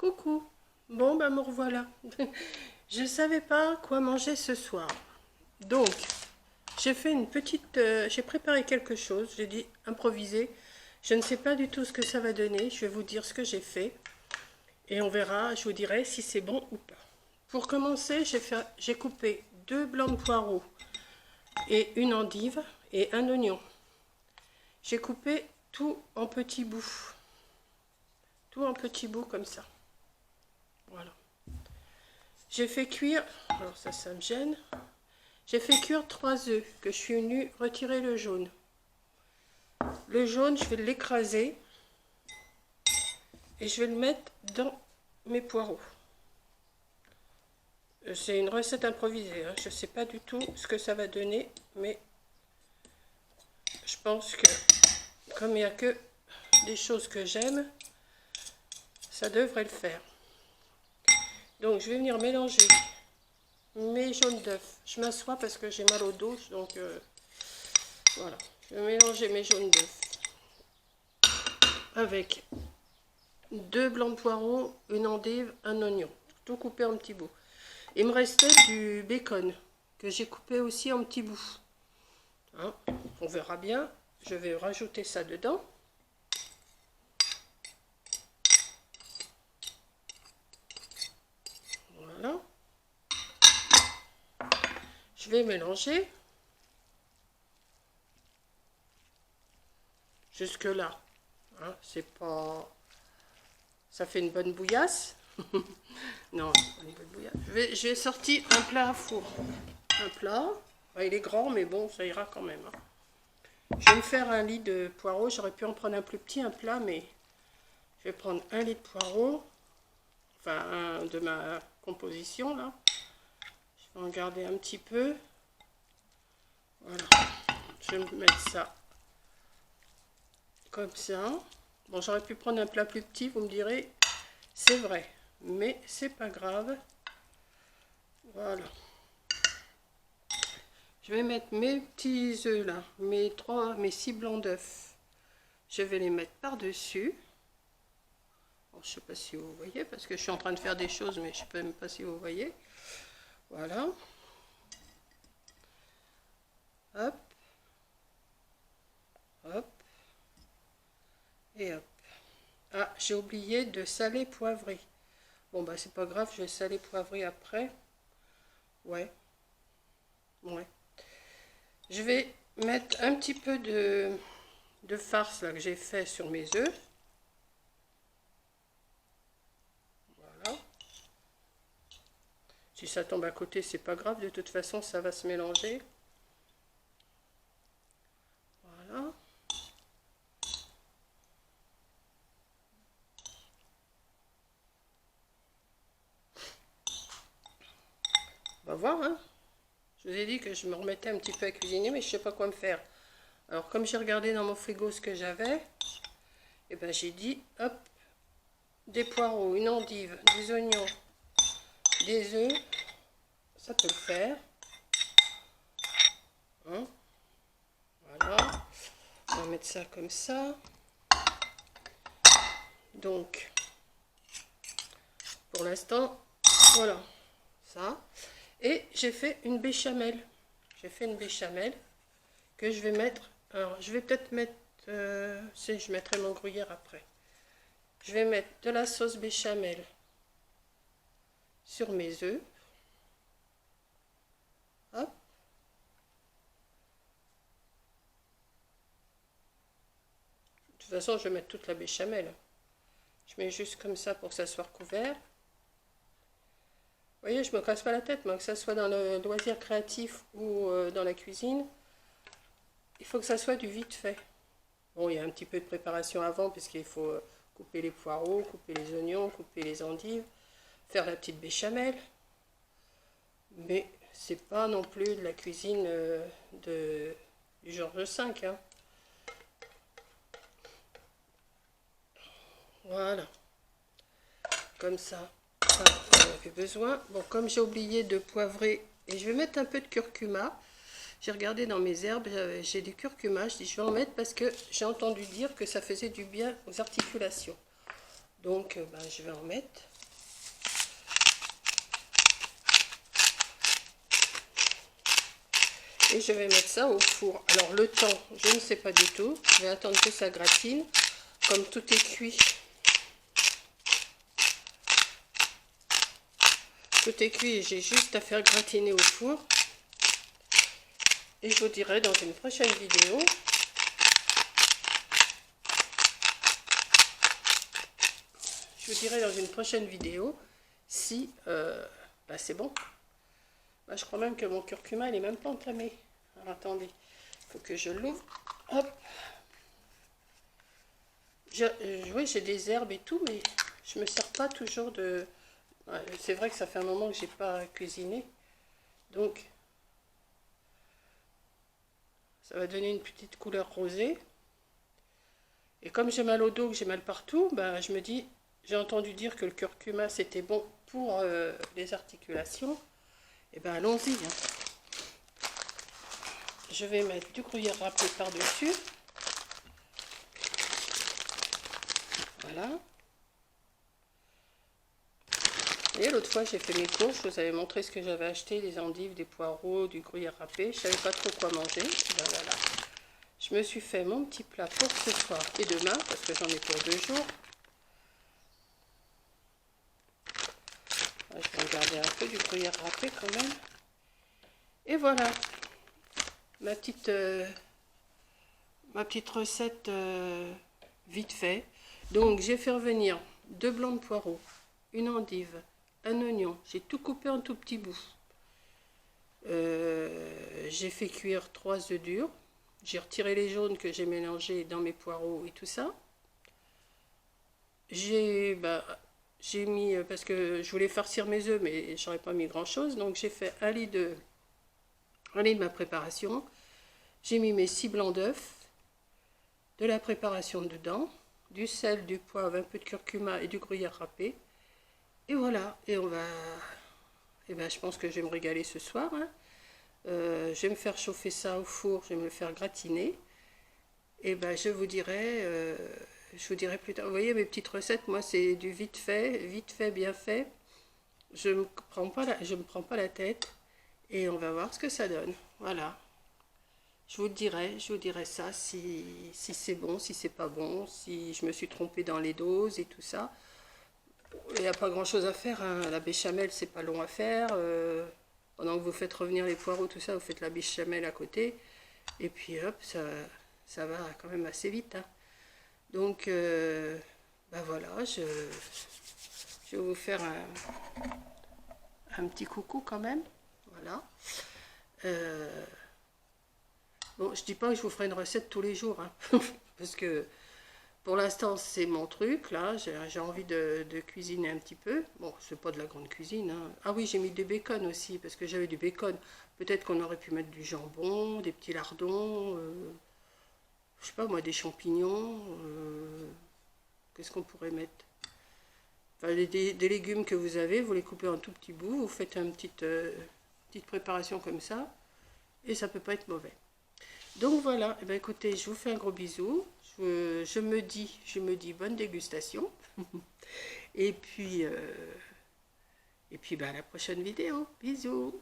Coucou. Bon, ben me revoilà. Je savais pas quoi manger ce soir. Donc, j'ai fait une petite... j'ai préparé quelque chose. J'ai dit improviser. Je ne sais pas du tout ce que ça va donner. Je vais vous dire ce que j'ai fait. Et on verra, je vous dirai si c'est bon ou pas. Pour commencer, j'ai coupé 2 blancs de poireaux et une endive et un oignon. J'ai coupé tout en petits bouts. Tout en petits bouts comme ça. Voilà. J'ai fait cuire, alors ça me gêne. J'ai fait cuire 3 œufs que je suis venue retirer le jaune. Le jaune, je vais l'écraser et je vais le mettre dans mes poireaux. C'est une recette improvisée, hein. Je ne sais pas du tout ce que ça va donner, mais je pense que comme il n'y a que des choses que j'aime, ça devrait le faire. Donc je vais venir mélanger mes jaunes d'œufs. Je m'assois parce que j'ai mal au dos, donc voilà. Je vais mélanger mes jaunes d'œufs avec 2 blancs de poireaux, une endive, un oignon, tout coupé en petits bouts. Il me restait du bacon que j'ai coupé aussi en petits bouts. Hein, on verra bien. Je vais rajouter ça dedans. Voilà. Je vais mélanger. Jusque là. Hein, c'est pas... Ça fait une bonne bouillasse. Non, pas une bonne bouillasse. Je vais sortir un plat à four. Un plat. Il est grand, mais bon, ça ira quand même. Hein. Je vais me faire un lit de poireaux. J'aurais pu en prendre un plus petit, un plat, mais je vais prendre un lit de poireaux. Enfin, un de ma composition, là. Je vais en garder un petit peu. Voilà. Je vais mettre ça comme ça. Bon, j'aurais pu prendre un plat plus petit, vous me direz. C'est vrai, mais c'est pas grave. Voilà. Je vais mettre mes petits œufs là, mes 6 blancs d'œufs. Je vais les mettre par-dessus. Bon, je ne sais pas si vous voyez, parce que je suis en train de faire des choses, mais je ne sais même pas si vous voyez. Voilà. Hop. Hop. Et hop. Ah, j'ai oublié de saler poivrer. Bon, bah c'est pas grave, je vais saler poivrer après. Ouais. Ouais. Je vais mettre un petit peu de farce là que j'ai fait sur mes œufs. Voilà. Si ça tombe à côté, c'est pas grave, de toute façon ça va se mélanger. Voilà. On va voir, hein. Je vous ai dit que je me remettais un petit peu à cuisiner, mais je sais pas quoi me faire. Alors comme j'ai regardé dans mon frigo ce que j'avais, et ben j'ai dit hop, des poireaux, une endive, des oignons, des œufs, ça peut le faire. Hein, voilà, on va mettre ça comme ça. Donc, pour l'instant, voilà, ça. Et j'ai fait une béchamel. J'ai fait une béchamel que je vais mettre. Alors, je vais peut-être mettre, je mettrai mon gruyère après. Je vais mettre de la sauce béchamel sur mes œufs. Hop. De toute façon, je vais mettre toute la béchamel. Je mets juste comme ça pour que ça soit recouvert. Vous voyez, je ne me casse pas la tête, moi, que ça soit dans le loisir créatif ou dans la cuisine. Il faut que ça soit du vite fait. Bon, il y a un petit peu de préparation avant, puisqu'il faut couper les poireaux, couper les oignons, couper les endives, faire la petite béchamel. Mais c'est pas non plus de la cuisine du Georges V. Hein. Voilà. Comme ça. Ça, on n'a plus besoin. Bon, comme j'ai oublié de poivrer, et je vais mettre un peu de curcuma. J'ai regardé dans mes herbes, j'ai du curcuma. Je dis je vais en mettre parce que j'ai entendu dire que ça faisait du bien aux articulations. Donc, ben, je vais en mettre. Et je vais mettre ça au four. Alors le temps, je ne sais pas du tout. Je vais attendre que ça gratine. Comme tout est cuit. Tout est cuit et j'ai juste à faire gratiner au four. Et je vous dirai dans une prochaine vidéo. Je vous dirai dans une prochaine vidéo si bah c'est bon. Bah, je crois même que mon curcuma il est même pas entamé. Alors attendez, il faut que je l'ouvre. Hop. Oui, j'ai des herbes et tout, mais je me sers pas toujours de... Ouais, c'est vrai que ça fait un moment que j'ai pas cuisiné. Donc, ça va donner une petite couleur rosée. Et comme j'ai mal au dos, que j'ai mal partout, bah, je me dis, j'ai entendu dire que le curcuma c'était bon pour les articulations. Et ben allons-y. Hein. Je vais mettre du gruyère râpé par-dessus. Voilà. Et l'autre fois j'ai fait mes courses, je vous avais montré ce que j'avais acheté, des endives, des poireaux, du gruyère râpé. Je savais pas trop quoi manger. Ben voilà. Je me suis fait mon petit plat pour ce soir et demain, parce que j'en ai pour 2 jours. Je vais regarder un peu du gruyère râpé quand même. Et voilà, ma petite recette vite fait. Donc j'ai fait revenir 2 blancs de poireaux, une endive, un oignon. J'ai tout coupé en tout petits bouts. J'ai fait cuire 3 œufs durs. J'ai retiré les jaunes que j'ai mélangés dans mes poireaux et tout ça. J'ai mis, parce que je voulais farcir mes œufs, mais j'aurais pas mis grand chose. Donc j'ai fait 1 litre de ma préparation. J'ai mis mes 6 blancs d'œufs, de la préparation dedans, du sel, du poivre, un peu de curcuma et du gruyère râpé. Et voilà, et on va... Et ben, je pense que je vais me régaler ce soir. Hein. Je vais me faire chauffer ça au four, je vais me le faire gratiner. Et ben, je vous dirai plus tard. Vous voyez, mes petites recettes, moi, c'est du vite fait, bien fait. Je me prends pas la tête. Et on va voir ce que ça donne. Voilà. Je vous dirai ça si c'est bon, si c'est pas bon, si je me suis trompée dans les doses et tout ça. Il n'y a pas grand chose à faire, hein. La béchamel c'est pas long à faire. Pendant que vous faites revenir les poireaux, tout ça, vous faites la béchamel à côté. Et puis hop, ça va quand même assez vite. Hein. Donc, bah voilà, je vais vous faire un petit coucou quand même. Voilà. Bon, je dis pas que je vous ferai une recette tous les jours, hein, parce que pour l'instant c'est mon truc, là, j'ai envie de cuisiner un petit peu. Bon, c'est pas de la grande cuisine. Hein. Ah oui, j'ai mis du bacon aussi, parce que j'avais du bacon. Peut-être qu'on aurait pu mettre du jambon, des petits lardons, je sais pas moi, des champignons. Qu'est-ce qu'on pourrait mettre? Enfin, des légumes que vous avez, vous les coupez en tout petits bouts, vous faites une petite préparation comme ça, et ça peut pas être mauvais. Donc voilà, eh bien, écoutez, je vous fais un gros bisou. Je me dis bonne dégustation. Et puis, à la prochaine vidéo. Bisous.